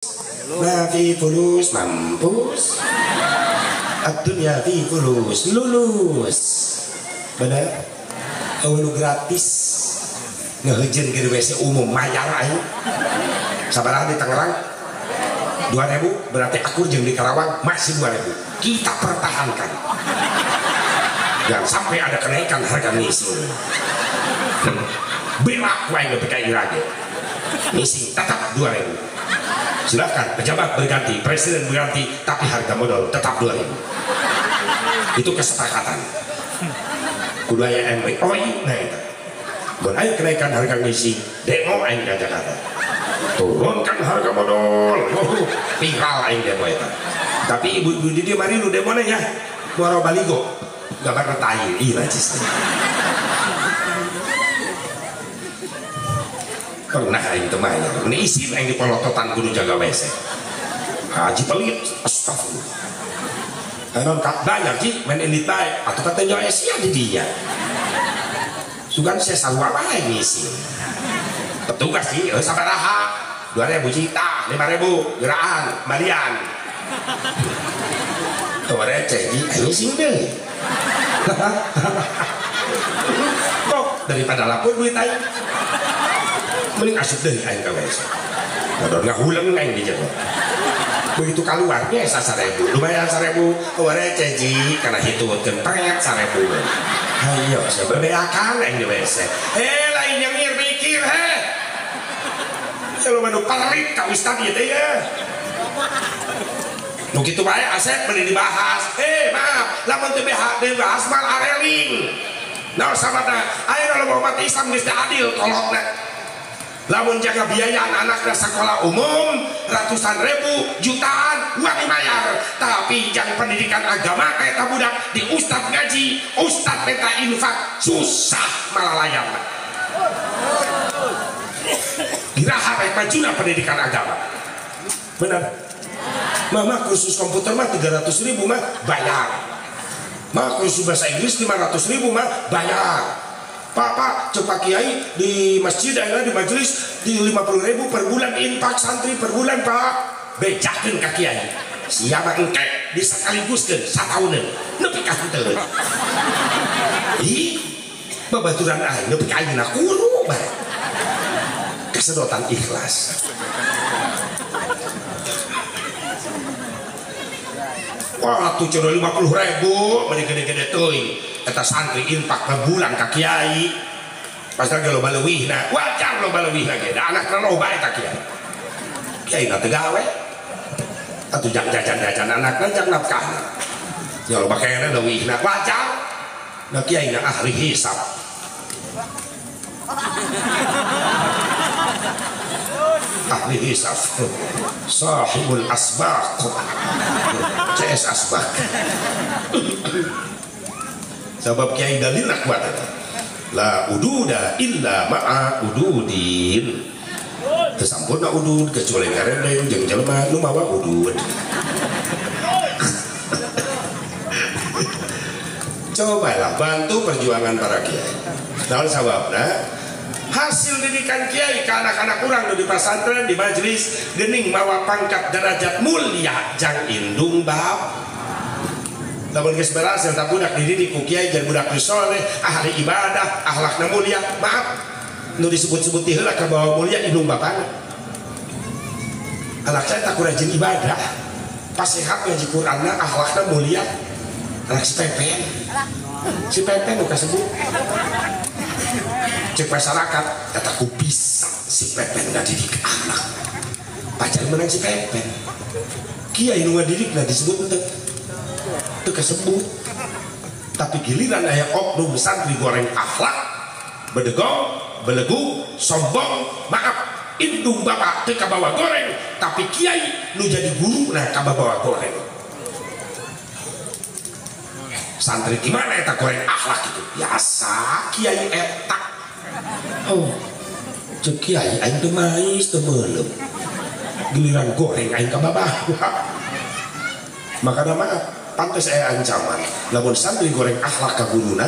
Nafi fulus mampus, ad-dunya fi fulus lulus. Bener? Awal gratis ngehejen ke WC umum mayar aja. Sabaraha di Tangerang 2.000, berarti akur jeung di Karawang masih 2.000. Kita pertahankan. Jangan sampai ada kenaikan harga misi. Berak wae PKI lagi. Misi tetap 2.000. Silakan pejabat berganti, presiden berganti, tapi harga modal tetap 2.000. Itu kesepakatan. Kudu aya MOI nah itu. Mun aya kenaikan harga misi, demo aing ka Jakarta. Turunkan harga modal. Viral aing demo eta. Tapi ibu-ibu di dieu mari nu demo nya. Muaro baligo. Gambar tai ieu najis. Pernah aing teu mayar. Ini isin aing dipolototan kudu jaga WC. Haji pelit, astagfirullah. Anon kak banyak sih main ini baik atau katanya Asia di dia. Sugan saya selalu apa ini sih? Petugas sih, sabaraha 2.000 juta, 5.000 geraan, Marian. Tuh receh sih, ini sih deh. Kok daripada lapor duit aing, mending asup deh aing ke WC. Nggak ngahulang aing di jalan. Begitu keluarnya 1.000 lumayan 1.000 receh ji karena hitungkan pret 1.000. Ayo sebebeakan yang di WC lain yang mikir lu manu parit ka ustad ieu teh ya nu kitu bae Asep meni dibahas maaf lamun teu dibahas mal areling naon sabada ayeuna loba umat Islam geus adil tolongna. Lamun jaga biayaan anaknya sekolah umum ratusan ribu jutaan uang dibayar, tapi jangan pendidikan agama kayak budak di ustad ngaji ustad minta infak susah malah layar giraha baik majulah pendidikan agama benar. Mama kursus komputer mah 300.000 mah bayar, mah kursus bahasa Inggris 500.000 mah bayar. Pak coba kiai di masjid ada di majelis di 50.000 per bulan infak santri per bulan Pak bejakeun ka kiai siapa engke disakaliguskeun satahun nepi ka henteu ih babaturan aing nepi ka ayeuna kudu bae kesedotan ikhlas. Wah tuh cuma 50.000 mending gede-gede teuing eta santri infak per bulan ka kiai pas lagi loba leuwihna wajar loba leuwihna ge da anakna loba eta kiai na teu gawe atuh jang jajan-jajan anakna jang nafkahna ya loba kene leuwihna wajar da kiai na ahli hisab ahli hisab sahibul asbaq CS asbaq sebab kiai dalilna kuat la ududa illa ma'a ududin tersampurna udud kecuali ngarendeng jeung jelema nu mawa udud. Cobalah bantu perjuangan para kiai. Naon sababna hasil didikan kiai ke anak-anak urang di pesantren di majelis geuning mawa pangkat derajat mulia jang indung bab. Lamun geus berhasil tak budak dididik ku kiai jeung budak soleh ahli ibadah akhlakna mulia maaf nu disebut-sebut ti heula ka bawa mulia indung bapana anak saya tak rajin ibadah pas sehat ngaji Qur'anna akhlakna mulia anak si pepen nu kasebut cek masyarakat kata ku bisa si pepen ngadidik akhlak pacar menang si pepen kiai nu ngadidikna disebut itu kesebut tapi giliran aya oknum santri goreng akhlak bedegong belegu sombong maaf indung bapak teu kabawa goreng tapi kiai nu jadi guru nah kabawa goreng santri gimana eta goreng akhlak itu biasa kiai eta oh cek kiai aing teu mais teu meuleuh giliran goreng aing kabawa makana maaf pantes aya ancaman lamun santri goreng akhlak ka guruna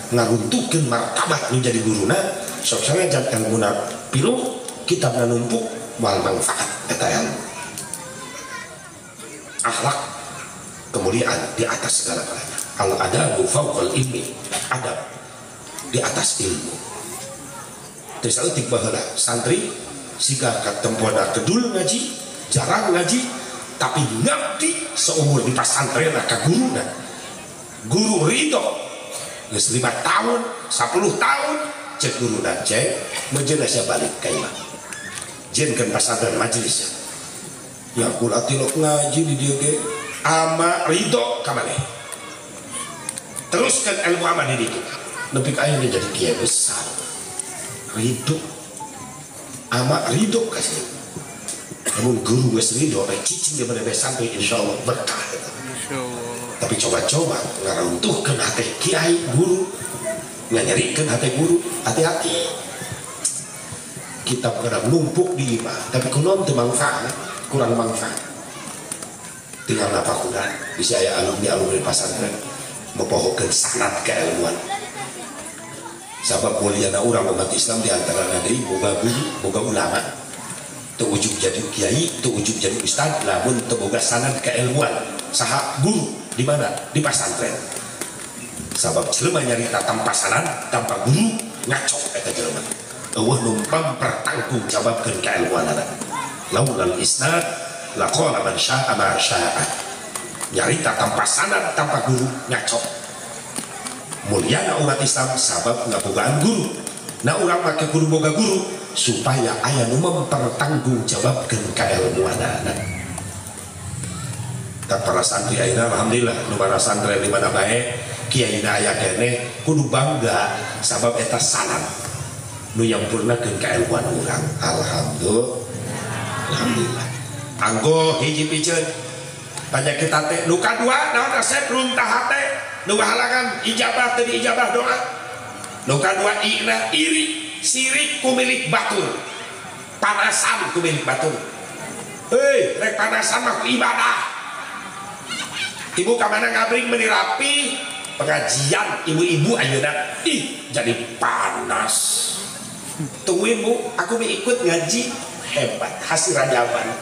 ngaruntukeun martabat nu jadi guruna sok sangajan kanguna pilu kitabna numpuk moal manfaat eta akhlak kemuliaan di atas segala-galanya. Al adabu fawqal ilmi, adab di atas ilmu. Terus eutik baheula santri siga katempona kedul ngaji, jarang ngaji, tapi ngabdi seumur di pesantren ka guruna. Guru ridho geus 5 tahun, 10 tahun cek guruna cek menjelasnya balik ka imam. Jenkeun pesantren majelis. Ya kula tilok ngaji di dieu ge ama ridho ka maneh. Teruskan ilmu ama di ditu. Nepi ka ayeuna jadi kiai besar. Ridho ama ridho kasih. Namun guru geus ridho rek cicing di mana sampai insyaallah berkah. Tapi coba-coba ngaruntuhkeun hati kiai guru, nyanyarikeun hati guru, hati-hati. Kita pernah numpuk di imah, tapi kunaon teu manfaat, kurang manfaat. Tinggal napa kuda bisa aya alumni pesantren mempohokeun sanad keilmuan. Sabab muliana urang umat Islam di antara deui boga guru, boga ulama. Teu ujug jadi kiai, teu ujug jadi ustad, lamun teu boga sanad keilmuan. Saha guru di mana? Di pesantren. Sabab jelema nyarita tanpa sanad, tanpa guru ngaco eta jelema. Eueuh nu mempertanggung jawabkeun keilmuanana. Laulal isnad laqala man syaa ma syaa. Nyarita tanpa sanad, tanpa guru ngaco. Muliana umat Islam sabab ngabogaan guru. Na urang make guru boga guru supaya aya nu mempertanggung jawabkeun kailmuanana. Dan para santri ayeuna alhamdulillah nu para santri di mana bae kiaina aya keneh kudu bangga sabab eta sanad nu nyampurnakeun kailmuan urang. Alhamdulillah. Anggo hiji piceun banyak kita teh nu kadua naon resep runtah teh nu halangan ijabah teu ijabah doa. Nu kadua iri sirik ku milik batur, panasan ku milik batur. Heuy rek panasan mah ibadah. Ibu kamana ngabring meni rapi pengajian ibu-ibu ayeuna jadi panas. Tungguin Bu, aku mau ikut ngaji. Hebat hasil rajaban.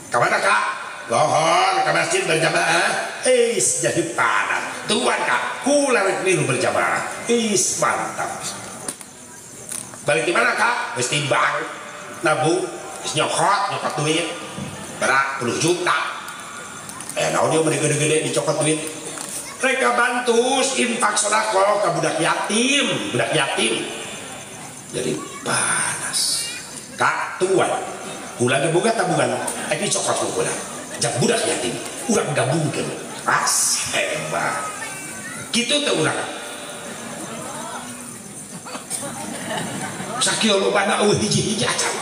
Kemana Kak? Lohor ke masjid berjamaah. Jadi panas. Tuan Kak, kula rek milu berjamaah. Mantap. Balik di mana Kak? Wis timbang. Nabu, wis nyokot duit. Berak 10 juta. Naon dia meni gede-gede dicokot duit. Mereka bantu infak sedekah ke budak yatim. Jadi panas. Kak tuan, kula ge boga tabungan, tapi cokot ku kula. Jak budak yatim, urang gabungkeun. Pas hebat. Kitu teh urang. Sakieu lobana eueuh hiji-hiji acan.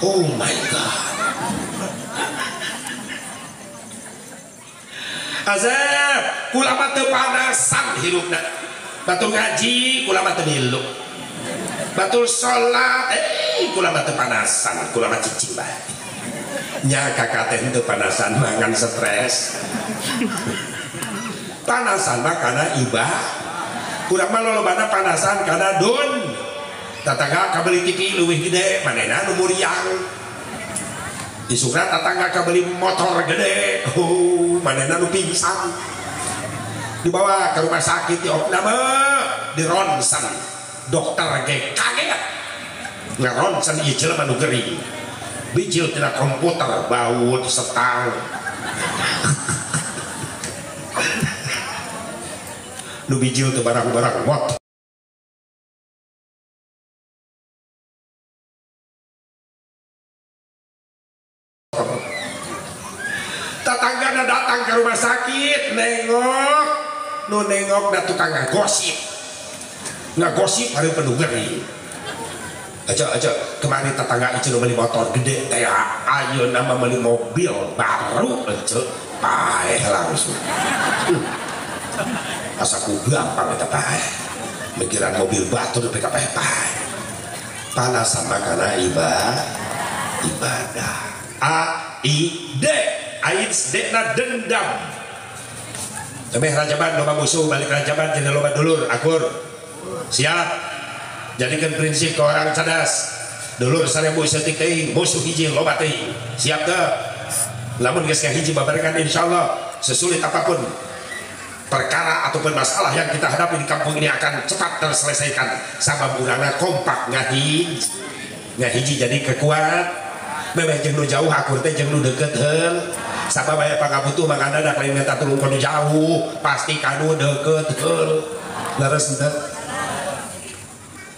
Oh my god. Azab, kula mah teu panasan hirupna. Batur ngaji, kula mah teu milu. Batur sholat, kula mah teu panasan, kula mah cicing bae. Nya kakak teh teu panasan mangan stres. Panasan mah kana ibadah. Urang mah lolobana panasan kana dun. Tatangga kabeli TV leuwih gede, manehna nu muriang. Isukna tatangga kabeli motor gede. Manehna nu pingsan. Dibawa ke rumah sakit diopna mah dironsen. Dokter ge kaget ngaronsen ieu jelema nu gering. Bijil tina komputer baut setang. Nu bijil teh barang-barang motor. Tatanggana datang ke rumah sakit nengok, nu nengok da tukang ngagosip hari penuh gering. Aja kemarin tetangga itu beli motor gede teh ayo nama beli mobil baru aja paeh langsung. Asaku gampang eta paeh. Mikiran mobil batur teh paeh. Panas sama karena ibadah. AID na dendam. Tapi rajaban loba musuh balik rajaban jadi loba dulur akur. Siap. Jadikan prinsip ke orang cerdas. Dulur 1000 setik teuing, musuh hiji loba teuing. Siap teu? Lamun geus ngahiji babarengan insyaallah sesulit apapun perkara ataupun masalah yang kita hadapi di kampung ini akan cepat terselesaikan sabab urangna kompak ngahiji jadi kekuat memeh jeung nu jauh akur teh jeung nu deukeut heul sabab aya pangabutuh mangana da lain minta tulung ka nu jauh pasti kanu deukeut heul leres henteu.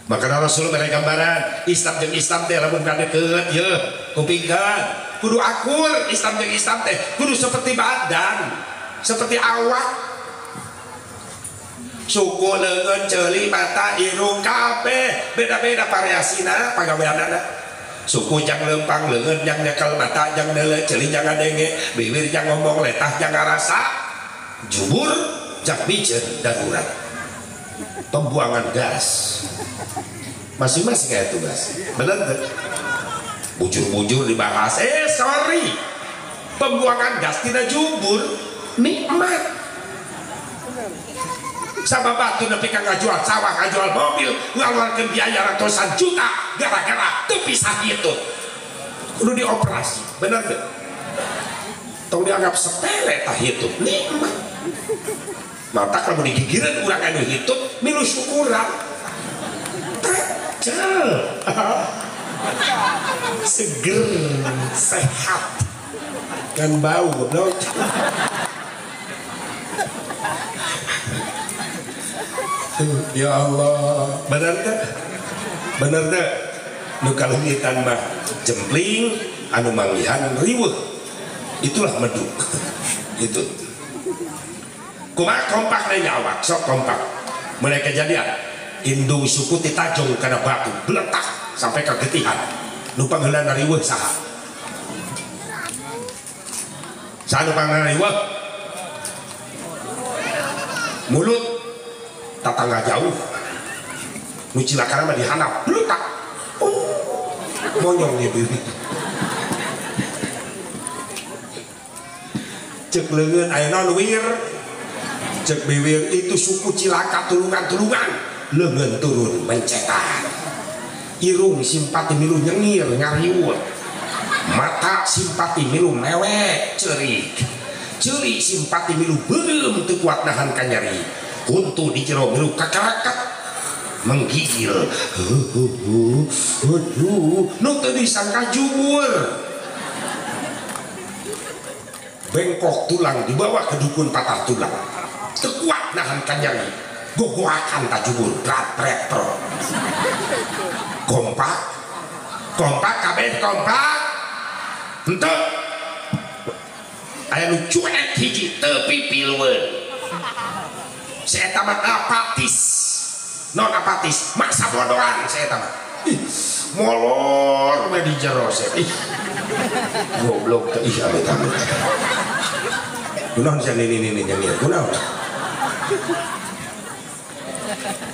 Maka Rasul mere gambaran Islam jeung Islam teh lamun ka deukeut yeuh kupingkeun kudu akur. Islam jeung Islam teh kudu seperti badan seperti awak suku leungeun ceuli mata irung kabeh beda-beda variasina pagaweanana. Suku jang lempang leungeun jang nyekel mata jang neuleuh ceuli jang ngadenge bibir jang ngomong letah jang ngarasa jubur jang bijeun darurat pembuangan gas masing-masing kayak tugas bener tuh bujur-bujur dibahas sorry pembuangan gas tidak jubur nikmat sabab batu nepi ka ngajual sawah ngajual mobil ngaluarkeun biaya ratusan juta gara-gara teu pisah kitu kudu dioperasi bener teu tong dianggap sepele tah hidup nikmat mata kalau digigireun urang anu hidup milu syukuran tajal seger sehat kan bau goblok. Ya Allah bener deh nu kaluhitan mah jempling anu manggihan riweuh itulah meduk itu kumaha kompak na nyawa sok kompak mulai kejadian indung suku titajong kana batu beletak sampai kegetihan nu pangheulana riweuh saha nu pangheulana riweuh mulut tatangga jauh nu cilakana mah dihandap beletak monyong nih bibir cek leungeun aya naon wir cek bibir itu suku cilaka tulungan-tulungan leungeun turun mencetan irung simpati milu nyengir ngariweuh mata simpati milu mewek ceurik simpati milu beureum teu kuat nahan ka nyeri kuntu di jero milu kakarakat menggigil nu teu disangka jubur bengkok tulang dibawa ke dukun patah tulang teu kuat nahan ka nyeri gogoakan ta jubur prat kompak kabeh kompak henteu aya nu cuek hiji teu pipilweun saya tamat apatis non apatis masa bodohan saya tamat molor mah di jero saya goblok teh ih ame tamat kunaon sia ini nyengir kunaon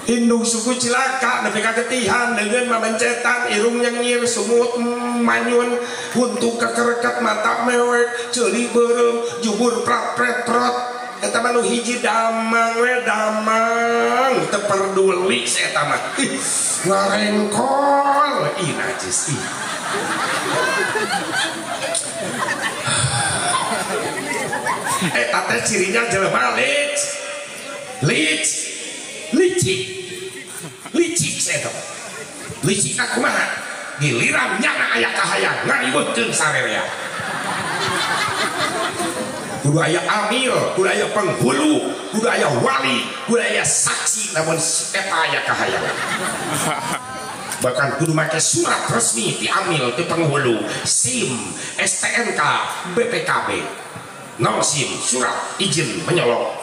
indung suku cilaka nepi ka getihan leungeun mamencetan irung nyengir sumut manyun huntu kekereket mata mewek ceuli beureum jubur prot eta mah nu hiji damang we damang teu perduli si eta mah ngarengkol ih najis ih eta teh cirinya jelema licik si eta licik kumaha giliran nyana aya kahayang ngariweuhkeun sarerea kudu aya amil, kudu aya penghulu, kudu aya wali, kudu aya saksi namun eta aya kahayangan. Bahkan kudu make surat resmi ti amil ti penghulu, SIM, STNK, BPKB. No SIM, surat izin menyolong.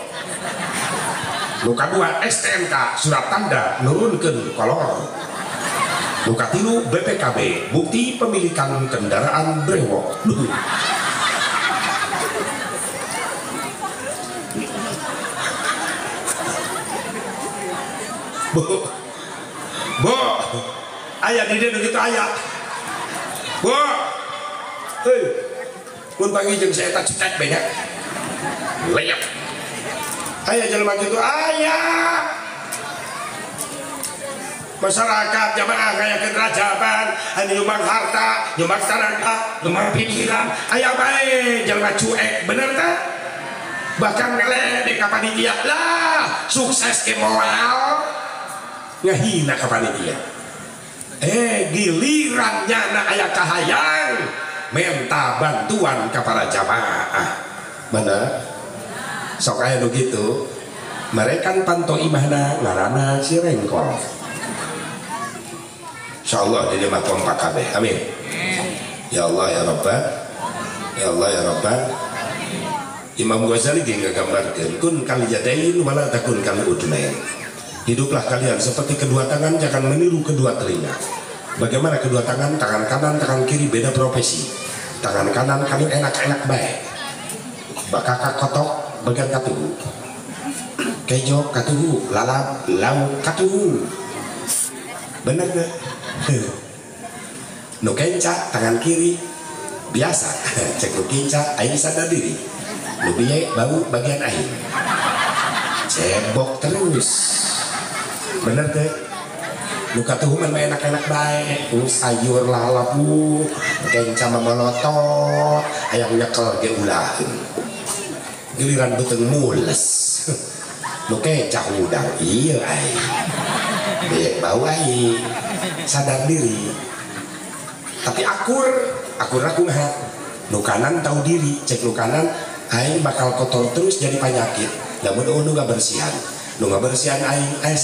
Nu kadua STNK, surat tanda nurunkeun kolor. Nu katilu BPKB, bukti pemilikan kendaraan brewok. Bo, ayah di dia begitu ayah. Bo, hei, pun pagi jeng saya tak cetek banyak. Leyak. Ayah jalan gitu ayah. masyarakat jamaah kayak kerajaban nyumbang harta, nyumbang tenaga, nyumbang pikiran aya bae jangan cuek bener tak? Bahkan ngeledek ka panitia lah sukses ke moral ngahina ka panitia gilirannya na aya kahayang minta bantuan kepada jamaah bener sok aya nu gitu mereka panto imahna ngarana si rengkol insyaallah di mah kompak kabeh amin ya Allah ya Rabbah ya Allah ya Rabbah. Imam Ghazali dia nggambarkeun kun kal yadain wala takun kal udnain. Hiduplah kalian seperti kedua tangan, jangan meniru kedua telinga. Bagaimana kedua tangan? Tangan kanan, tangan kiri beda profesi. Tangan kanan kali enak-enak baik. Bakaka kotok bagian katuhu. Kejo katuhu, lalap lauk katuhu. Bener gak? Nu kenca tangan kiri biasa. Cek nu kenca aing sadar diri. Nu biye bau bagian aing. Cebok terus. Bener teh nu katuhu mah enak-enak bae sayur lalapu kenca mamolotot aya nyekel ge ulaheun giliran beuteung mules nu kenca udang ieu aing beek bau aing sadar diri tapi akur kumaha nu kanan tahu diri cek nu kanan aing bakal kotor terus jadi penyakit lamun nu ngabersihan aing